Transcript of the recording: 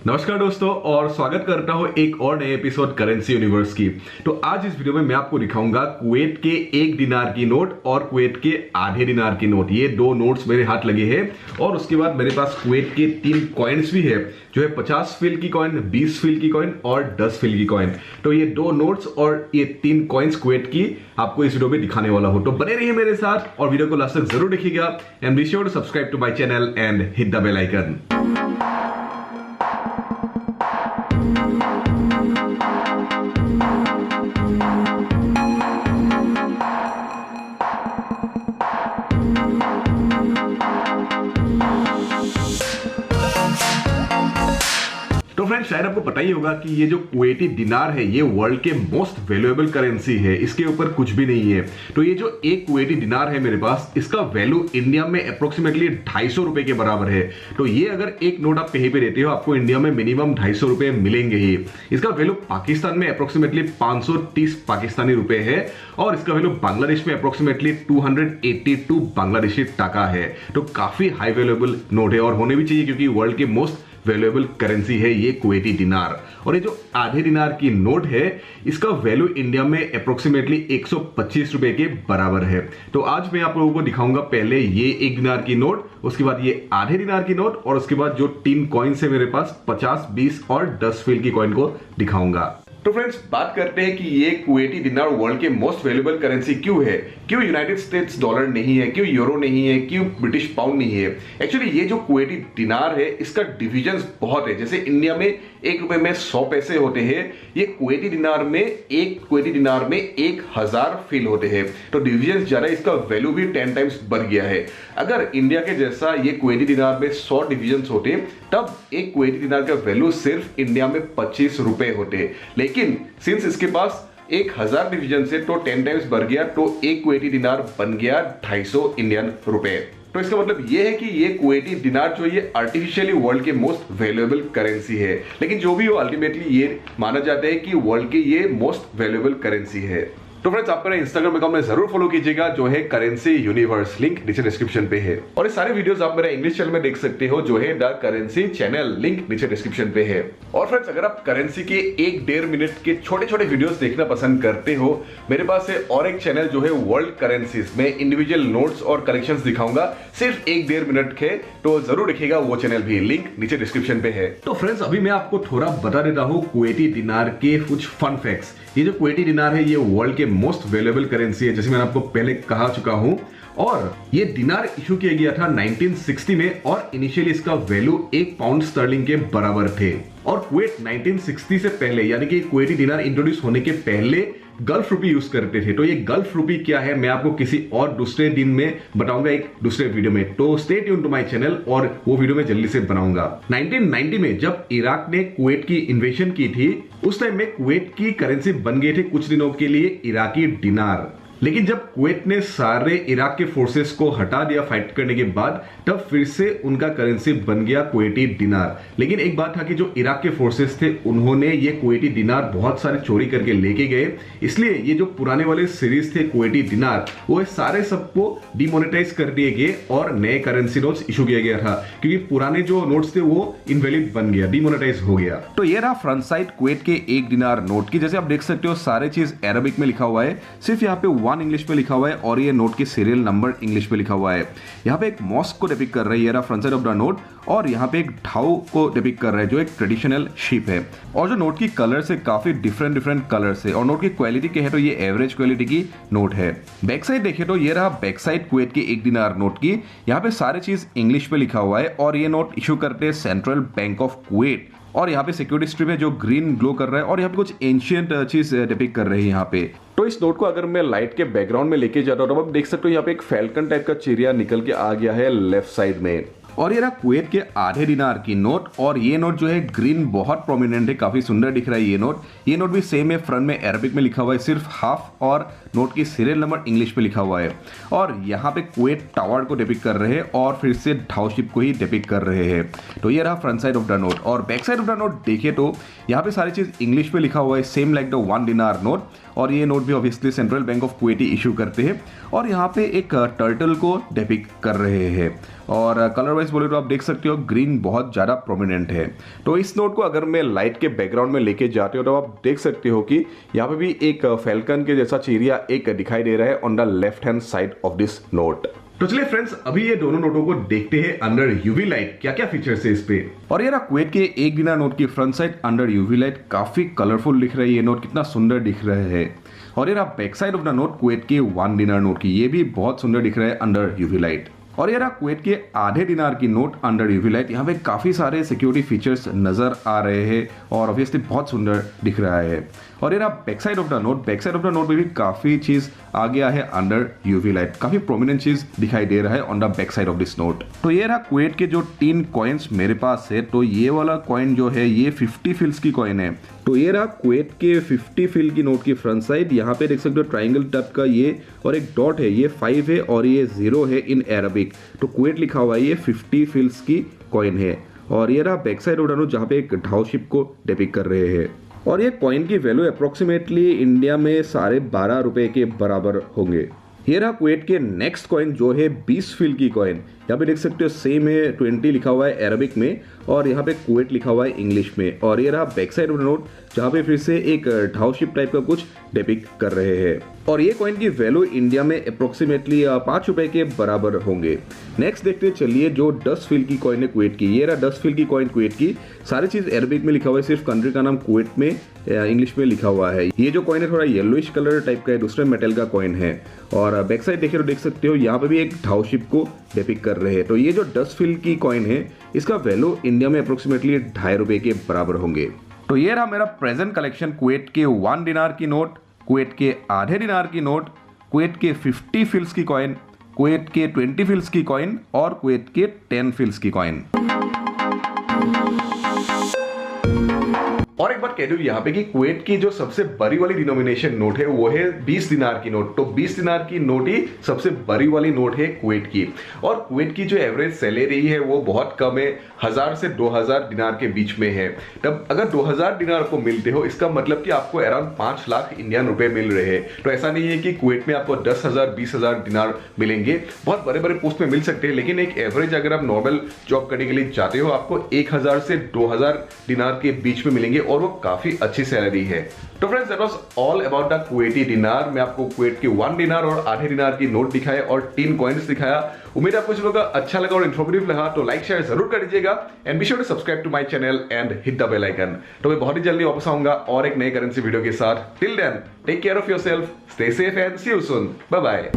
नमस्कार दोस्तों और स्वागत करता हूं एक और नए एपिसोड करेंसी यूनिवर्स की। तो आज इस वीडियो में मैं आपको दिखाऊंगा कुवैत के 1 दिनार की नोट और कुवैत के आधे दिनार की नोट। ये दो नोट्स मेरे हाथ लगे हैं और उसके बाद मेरे पास कुवैत के 3 कॉइन्स भी है, जो है 50 फिल की कॉइन, 20 फिल की कॉइन और 10 फिल की कॉइन। तो ये 2 नोट्स और ये 3 कॉइन्स कुवैत की आपको इस वीडियो में दिखाने वाला हूं। तो बने रहिए मेरे साथ और वीडियो को लास्ट तक जरूर देखिएगा and be sure to subscribe to my channel and hit the bell icon. तो फ्रेंड्स, शायद आपको पता ही होगा कि ये जो कुवैती दिनार है ये वर्ल्ड के मोस्ट वैल्यूएबल करेंसी है, इसके ऊपर कुछ भी नहीं है। तो ये जो एक कुवैती दिनार है मेरे पास, इसका वैल्यू इंडिया में अप्रोक्सीमेटली 250 रुपए के बराबर है। तो ये अगर एक नोट आप कहीं पे देते हो आपको इंडिया में मिनिमम 250 रुपए मिलेंगे ही। इसका वैल्यू पाकिस्तान में अप्रोक्सीमेटली 530 पाकिस्तानी रुपए है और इसका वैल्यू बांग्लादेश में अप्रोक्सीमेटली 282 बांग्लादेशी टाका है। तो काफी हाई वैल्यूएबल नोट है और होने भी चाहिए क्योंकि वर्ल्ड के मोस्ट वैल्यूएबल करेंसी है ये कुवैती दिनार। और ये जो आधे दिनार की नोट है इसका वैल्यू इंडिया में अप्रोक्सीमेटली 125 रुपए के बराबर है। तो आज मैं आप लोगों को दिखाऊंगा पहले ये 1 दिनार की नोट, उसके बाद ये आधे दिनार की नोट और उसके बाद जो 3 कॉइन्स है मेरे पास 50, 20 और 10 फिल की कॉइन को दिखाऊंगा। तो फ्रेंड्स, बात करते हैं कि ये कुवैती दिनार वर्ल्ड के मोस्ट वैल्यूएबल करेंसी क्यों है। क्यों यूनाइटेड स्टेट्स डॉलर नहीं है, क्यों यूरो नहीं है, क्यों ब्रिटिश पाउंड नहीं है। एक्चुअली ये जो कुवैती दिनार है इसका डिविजन्स बहुत है। जैसे इंडिया में 1 रुपए में 100 पैसे होते हैं, ये कुवैती दिनार में 1000 फिल होते हैं। तो डिविजन्स ज्यादा, इसका वैल्यू भी 10 टाइम्स बढ़ गया है। अगर इंडिया के जैसा ये कुवैती दिनार में 100 डिविजन्स होते तब एक कुवैती दिनार का वैल्यू सिर्फ इंडिया में 25 रुपए होते। लेकिन सिंस इसके पास 1000 डिवीजन से तो 10 टाइम्स बढ़ गया, तो एक कुवैती दिनार बन गया 250 इंडियन रुपए। तो इसका मतलब ये है कि ये कुवैती दिनार जो ये आर्टिफिशियली वर्ल्ड के मोस्ट वैल्यूएबल करेंसी है। लेकिन जो भी हो, अल्टीमेटली ये माना जाता है कि वर्ल्ड की ये मोस्ट वैल्यूएबल करेंसी है। तो फ्रेंड्स, आप मेरा इंस्टाग्राम अकाउंट में जरूर फॉलो कीजिएगा, जो है करेंसी यूनिवर्स, लिंक नीचे डिस्क्रिप्शन पे है। और ये सारे वीडियोस आप मेरा इंग्लिश चैनल में देख सकते हो, जो है द करेंसी चैनल, लिंक नीचे डिस्क्रिप्शन पे है। और फ्रेंड्स, अगर आप करेंसी के 1-1.5 मिनट के छोटे छोटे वीडियोस देखना पसंद करते हो, मेरे पास है और एक चैनल जो है वर्ल्ड करेंसीज में इंडिविजुअल नोट्स और कलेक्शंस दिखाऊंगा, सिर्फ 1-1.5 मिनट के। तो जरूर देखिएगा वो चैनल भी, लिंक नीचे डिस्क्रिप्शन पे है। तो फ्रेंड्स, अभी मैं आपको थोड़ा बता देता हूँ कुवैती दिनार के कुछ फन फैक्ट्स। ये जो कुवैती दिनार है ये वर्ल्ड के मोस्ट वैल्यूएबल करेंसी है, जैसे मैंने आपको पहले कहा चुका हूं। और ये दिनार इशू किया गया था 1960 में और इनिशियली इसका वैल्यू 1 पाउंड स्टर्लिंग के बराबर थे। और कुवैत 1960 से पहले, यानी कि कुवैती दिनार इंट्रोड्यूस होने के पहले गल्फ रुपी यूज करते थे। तो ये गल्फ रुपी क्या है मैं आपको किसी और दूसरे दिन में बताऊंगा, एक दूसरे वीडियो में। तो stay tune to my channel और वो वीडियो में जल्दी से बनाऊंगा। 1990 में जब इराक ने कुवैत की इन्वेजन की थी, उस टाइम में कुवैत की करेंसी बन गए थे कुछ दिनों के लिए इराकी दिनार। लेकिन जब कुवैत ने सारे इराक के फोर्सेस को हटा दिया फाइट करने के बाद, तब फिर से उनका करेंसी बन गया कुवैती दिनार। लेकिन एक बात था कि जो इराक के फोर्सेस थे उन्होंने ये कुवैती दिनार बहुत सारे चोरी करके लेके गए, इसलिए ये जो पुराने वाले सीरीज थे कुवैती दिनार वो सारे सबको डिमोनेटाइज कर दिए गए और नए करेंसी नोट्स इशू किया गया था, क्योंकि पुराने जो नोट्स थे वो इनवैलिड बन गया, डिमोनेटाइज हो गया। तो ये रहा फ्रंट साइड कुवैत के 1 दिनार नोट की। जैसे आप देख सकते हो सारे चीज अरबिक में लिखा हुआ है, सिर्फ यहाँ पे 1 इंग्लिश पे लिखा हुआ है और ये नोट की सीरियल नंबर इंग्लिश पे लिखा हुआ है। यहाँ पे एक मॉस्क को डिपिक्ट कर रहा है, ये रहा front side of the note, और यहाँ पे एक ढाउ को डिपिक्ट कर रहा है जो एक ट्रेडिशनल शिप है। और जो नोट की कलर्स है काफी डिफरेंट कलर्स है। और नोट की क्वालिटी क्या है तो ये एवरेज क्वालिटी की नोट है। बैक साइड देखे तो ये रहा बैक साइड कुवैत की 1 दिनार नोट की। यहाँ पे सारी चीज इंग्लिश पे लिखा हुआ है और ये नोट इशू करते हैं सेंट्रल बैंक ऑफ कुवैत। और यहाँ पे सिक्योरिटी स्ट्रिप है जो ग्रीन ग्लो कर रहा है और यहाँ पे कुछ एंशियंट चीज डिपिक्ट कर रही है यहाँ पे। तो इस नोट को अगर मैं लाइट के बैकग्राउंड में लेके जाता हूँ तो आप देख सकते हो यहाँ पे एक फैल्कन टाइप का चिड़िया निकल के आ गया है लेफ्ट साइड में। और ये रहा कुवैत के आधे दिनार की नोट, और ये नोट जो है ग्रीन बहुत प्रोमिनेंट है, काफी सुंदर दिख रहा है ये नोट। ये नोट भी सेम है, फ्रंट में अरबिक में लिखा हुआ है सिर्फ हाफ, और नोट की सीरियल नंबर इंग्लिश पे लिखा हुआ है। और यहाँ पे कुवैत टावर को डिपिक्ट कर रहे हैं और फिर से ढाउशिप को ही डिपिक्ट कर रहे हैं। तो ये रहा front side of the note. और back side of the note देखे तो यहाँ पे सारी चीज इंग्लिश पे लिखा हुआ है, सेम लाइक द 1 दिनार नोट। और ये नोट भी obviously central bank of Kuwait issue करते हैं। और यहाँ पे एक टर्टल को डिपिक्ट कर रहे हैं। और कलर वाइज बोले तो आप देख सकते हो ग्रीन बहुत ज़्यादा प्रोमिनेंट है। तो इस नोट को अगर मैं लाइट के बैकग्राउंड में लेके जाते हो तो आप देख सकते हो कि यहाँ पे भी एक फैल्कन के जैसा चिड़िया एक दिखाई दे रहा है on the left hand side of this note. तो चलिए फ्रेंड्स, अभी ये दोनों नोटों को देखते हैं अंडर यूवी लाइट क्या क्या फीचर्स है इस पे। और ये ना कुवैत के 1 दिनार नोट की front side under UV light काफी कलरफुल दिख रही है, ये नोट कितना सुंदर दिख रहा है। और ये ना back side of the note Kuwait के 1 दिनार नोट की, ये भी बहुत सुंदर दिख रहा है अंडर यूवी लाइट। और ये रहा कुवैत के आधे दिनार की नोट अंडर यूवी लाइट, यहाँ पे काफी सारे सिक्योरिटी फीचर्स नजर आ रहे हैं और ऑब्वियसली बहुत सुंदर दिख रहा है। और ये रहा back side of the note, back side of the note में भी काफी चीज आ गया है अंडर यूवी लाइट, काफी प्रोमिनेंट चीज दिखाई दे रहा है on the back side of this note. तो ये रहा कुवैत के जो 3 कॉइन्स मेरे पास है, तो ये वाला कॉइन जो है ये 50 फिल्स की कॉइन है। तो ये रहा कुवैत के 50 फिल की नोट की फ्रंट साइड, यहाँ पे देख सकते हो ट्राइंगल टाइप का ये और एक डॉट है, ये 5 है और ये 0 है इन अरबिक। तो कुवैत लिखा हुआ है, ये 50 फिल्स की कॉइन है। और ये रहा बैक साइड उड़ानो जहाँ पे एक ढाउ शिप को डिपिक्ट कर रहे हैं। और ये कॉइन की वैल्यू अप्रोक्सीमेटली इंडिया में 12.5 रुपए के बराबर होंगे। ये रहा कुवैत के नेक्स्ट कॉइन जो है 20 फिल की कॉइन, यहाँ पे देख सकते हो सेम है, 20 लिखा हुआ है अरबिक में और यहाँ पे कुवैत लिखा हुआ है इंग्लिश में। और ये रहा बैक साइड ऑफ नोट जहाँ पे फिर से एक ढाउ शिप टाइप का कुछ डिपिक्ट कर रहे हैं। और ये कॉइन की वैल्यू इंडिया में अप्रोक्सीमेटली 5 रुपए के बराबर होंगे। नेक्स्ट देखते चलिए जो 10 फिल की कॉइन है कुवैत की, ये रहा 10 फिल की कॉइन कुवैत की, सारी चीज अरबिक में लिखा हुआ है, सिर्फ कंट्री का नाम कुवैत में इंग्लिश में लिखा हुआ है। ये जो कॉइन है थोड़ा येलोइश कलर टाइप का है, दूसरे मेटल का कॉइन है। और बैक साइड देखे तो देख सकते हो यहाँ पे भी एक ढाउ शिप को डिपिक्ट कर रहे हैं। तो ये जो 10 फिल की कॉइन है इसका वैल्यू इंडिया में अप्रोक्सीमेटली 2.5 रुपए के बराबर होंगे। तो ये रहा मेरा प्रेजेंट कलेक्शन कुवैत के 1 दिनार की नोट, कुवैत के आधे दिनार की नोट, कुवैत के 50 फिल्स की कॉइन, कुवैत के 20 फिल्स की कॉइन और कुवैत के 10 फिल्स की कॉइन। और एक बात कह दूं यहाँ पे कि कुवैत की जो सबसे बड़ी वाली डिनोमिनेशन नोट है वो है 20 दिनार की नोट। तो 20 दिनार की नोट ही सबसे बड़ी वाली नोट है कुवैत की। और कुवैत की जो एवरेज सैलरी है वो बहुत कम है, 1000 से 2000 दिनार के बीच में है। तब अगर 2000 दिनार को मिलते हो इसका मतलब कि आपको अराउंड 5 लाख इंडियन रुपए मिल रहे हैं। तो ऐसा नहीं है कि कुवैत में आपको 10,000 20,000 दिनार मिलेंगे, बहुत बड़े बड़े पोस्ट में मिल सकते हैं, लेकिन एक एवरेज अगर आप नॉर्मल जॉब करने के लिए जाते हो आपको 1000 से 2000 दिनार के बीच में मिलेंगे और वो काफी अच्छी सैलरी है। तो friends that was all about the Kuwaiti दिनार। मैं आपको कुवैत की 1 दिनार और आधे दिनार की नोट दिखाया और 3 कॉइन्स दिखाया। उम्मीद है आपको लोगों का अच्छा लगा और इन्फॉर्मेटिव लगा, तो लाइक शेयर जरूर कर दीजिएगा and be sure to subscribe to my channel and hit the bell icon. तो मैं बहुत ही जल्दी वापस आऊंगा और एक नए करेंसी वीडियो के साथ। Till then take care of yourself, stay safe and see you soon, bye bye.